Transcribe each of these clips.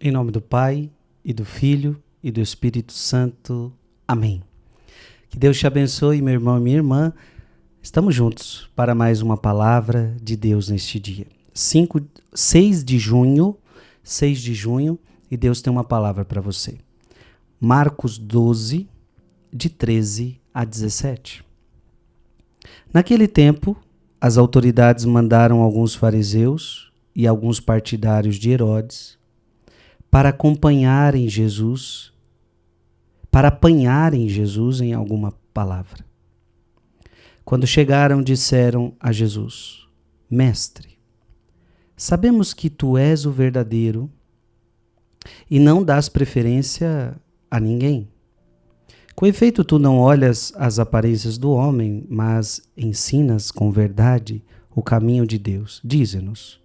Em nome do Pai, e do Filho, e do Espírito Santo. Amém. Que Deus te abençoe, meu irmão e minha irmã. Estamos juntos para mais uma palavra de Deus neste dia. 6 de junho, e Deus tem uma palavra para você. Marcos 12, de 13 a 17. Naquele tempo, as autoridades mandaram alguns fariseus e alguns partidários de Herodes para apanharem Jesus em alguma palavra. Quando chegaram, disseram a Jesus: Mestre, sabemos que tu és o verdadeiro e não dás preferência a ninguém. Com efeito, tu não olhas as aparências do homem, mas ensinas com verdade o caminho de Deus. Dize-nos,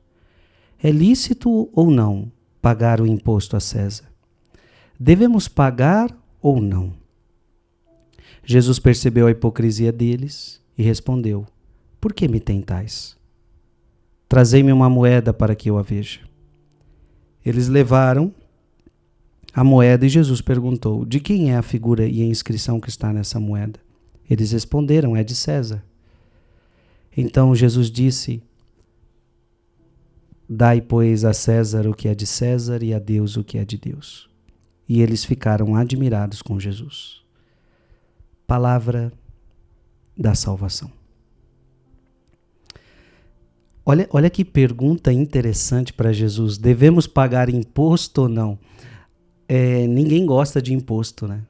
é lícito ou não pagar o imposto a César? Devemos pagar ou não? Jesus percebeu a hipocrisia deles e respondeu: Por que me tentais? Trazei-me uma moeda para que eu a veja. Eles levaram a moeda e Jesus perguntou: De quem é a figura e a inscrição que está nessa moeda? Eles responderam: É de César. Então Jesus disse: Dai, pois, a César o que é de César e a Deus o que é de Deus. E eles ficaram admirados com Jesus. Palavra da salvação. Olha que pergunta interessante para Jesus. Devemos pagar imposto ou não? Ninguém gosta de imposto, né?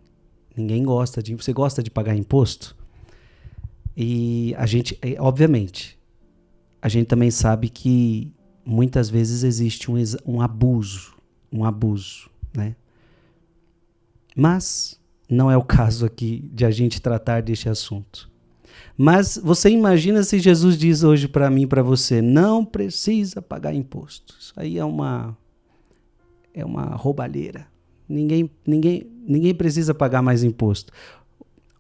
Ninguém gosta de... Você gosta de pagar imposto? E a gente, obviamente, a gente também sabe que muitas vezes existe um abuso, né? Mas não é o caso aqui de a gente tratar deste assunto. Mas você imagina se Jesus diz hoje para mim e para você: não precisa pagar imposto. Isso aí é uma roubalheira. Ninguém precisa pagar mais imposto.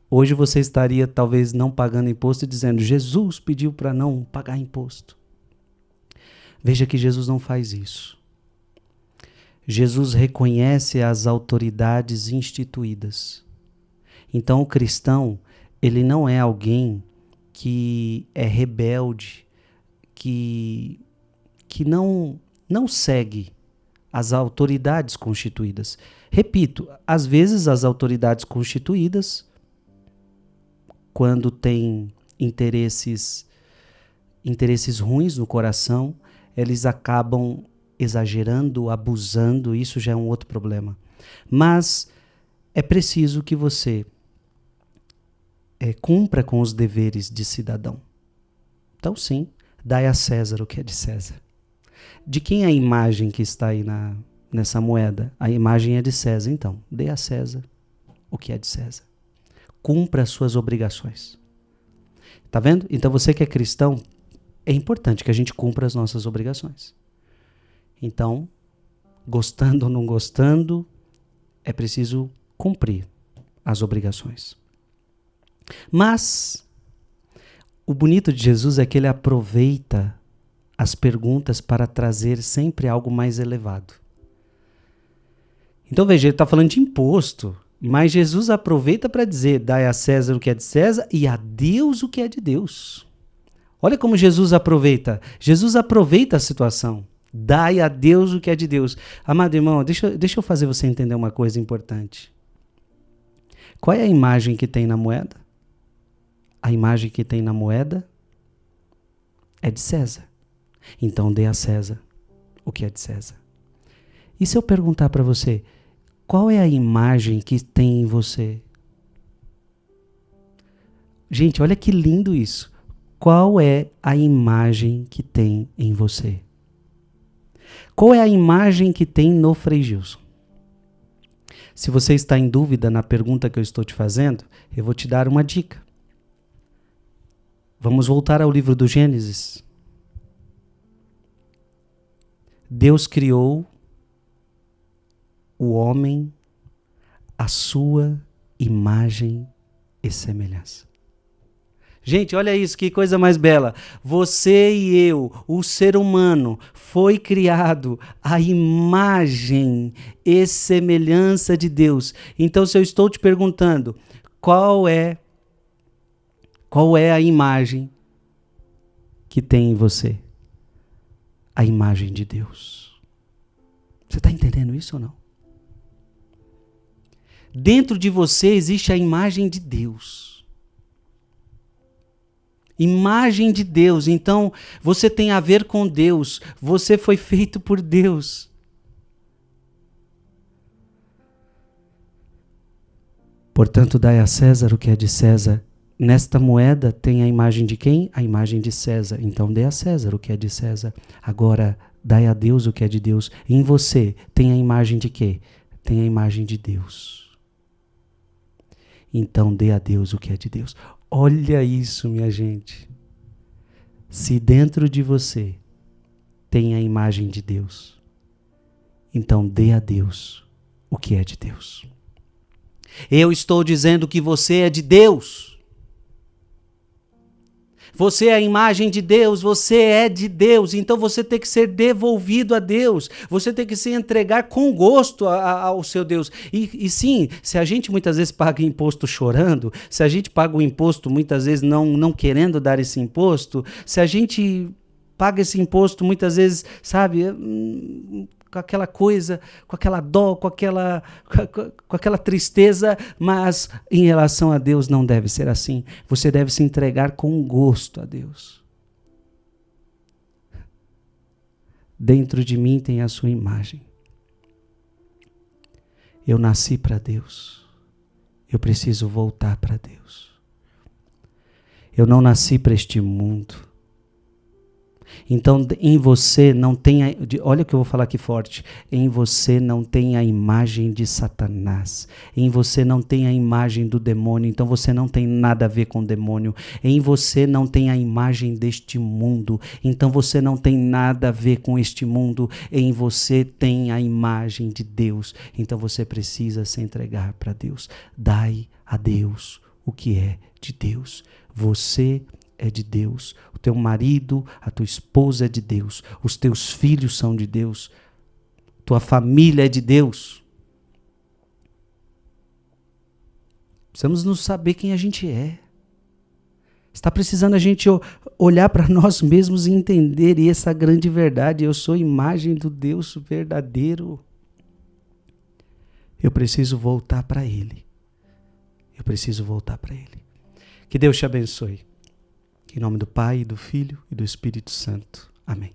Hoje você estaria talvez não pagando imposto e dizendo: Jesus pediu para não pagar imposto. Veja que Jesus não faz isso. Jesus reconhece as autoridades instituídas. Então o cristão, ele não é alguém que é rebelde, que não segue as autoridades constituídas. Repito, às vezes as autoridades constituídas, quando têm interesses ruins no coração, eles acabam exagerando, abusando, isso já é um outro problema. Mas é preciso que você cumpra com os deveres de cidadão. Então sim, dai a César o que é de César. De quem é a imagem que está aí nessa moeda? A imagem é de César, então dê a César o que é de César. Cumpra as suas obrigações. Tá vendo? Então você que é cristão, é importante que a gente cumpra as nossas obrigações. Então, gostando ou não gostando, é preciso cumprir as obrigações. Mas o bonito de Jesus é que ele aproveita as perguntas para trazer sempre algo mais elevado. Então veja, ele está falando de imposto, mas Jesus aproveita para dizer: dai a César o que é de César e a Deus o que é de Deus. Olha como Jesus aproveita. Jesus aproveita a situação. Dai a Deus o que é de Deus. Amado irmão, deixa eu fazer você entender uma coisa importante. Qual é a imagem que tem na moeda? A imagem que tem na moeda é de César. Então dê a César o que é de César. E se eu perguntar para você, qual é a imagem que tem em você? Gente, olha que lindo isso. Qual é a imagem que tem em você? Qual é a imagem que tem no Frei Gilson? Se você está em dúvida na pergunta que eu estou te fazendo, eu vou te dar uma dica. Vamos voltar ao livro do Gênesis. Deus criou o homem à sua imagem e semelhança. Gente, olha isso, que coisa mais bela. Você e eu, o ser humano, foi criado à imagem e semelhança de Deus. Então, se eu estou te perguntando, qual é a imagem que tem em você? A imagem de Deus. Você está entendendo isso ou não? Dentro de você existe a imagem de Deus. Imagem de Deus. Então, você tem a ver com Deus. Você foi feito por Deus. Portanto, dai a César o que é de César. Nesta moeda tem a imagem de quem? A imagem de César. Então, dê a César o que é de César. Agora, dai a Deus o que é de Deus. Em você tem a imagem de quê? Tem a imagem de Deus. Então, dê a Deus o que é de Deus. Olha isso, minha gente. Se dentro de você tem a imagem de Deus, então dê a Deus o que é de Deus. Eu estou dizendo que você é de Deus. Você é a imagem de Deus, você é de Deus, então você tem que ser devolvido a Deus, você tem que se entregar com gosto ao seu Deus. E sim, se a gente muitas vezes paga imposto chorando, se a gente paga o imposto muitas vezes não querendo dar esse imposto, se a gente paga esse imposto muitas vezes, sabe, com aquela coisa, com aquela dó, com aquela tristeza, mas em relação a Deus não deve ser assim. Você deve se entregar com gosto a Deus. Dentro de mim tem a sua imagem. Eu nasci para Deus. Eu preciso voltar para Deus. Eu não nasci para este mundo. Então, em você não tem, olha o que eu vou falar aqui forte, em você não tem a imagem de Satanás, em você não tem a imagem do demônio, então você não tem nada a ver com o demônio, em você não tem a imagem deste mundo, então você não tem nada a ver com este mundo, em você tem a imagem de Deus, então você precisa se entregar para Deus. Dai a Deus o que é de Deus. Você é de Deus, o teu marido, a tua esposa é de Deus, os teus filhos são de Deus, tua família é de Deus. Precisamos nos saber quem a gente é. Está precisando a gente olhar para nós mesmos e entender essa grande verdade. Eu sou imagem do Deus verdadeiro. Eu preciso voltar para Ele. Eu preciso voltar para Ele. Que Deus te abençoe. Em nome do Pai, do Filho e do Espírito Santo. Amém.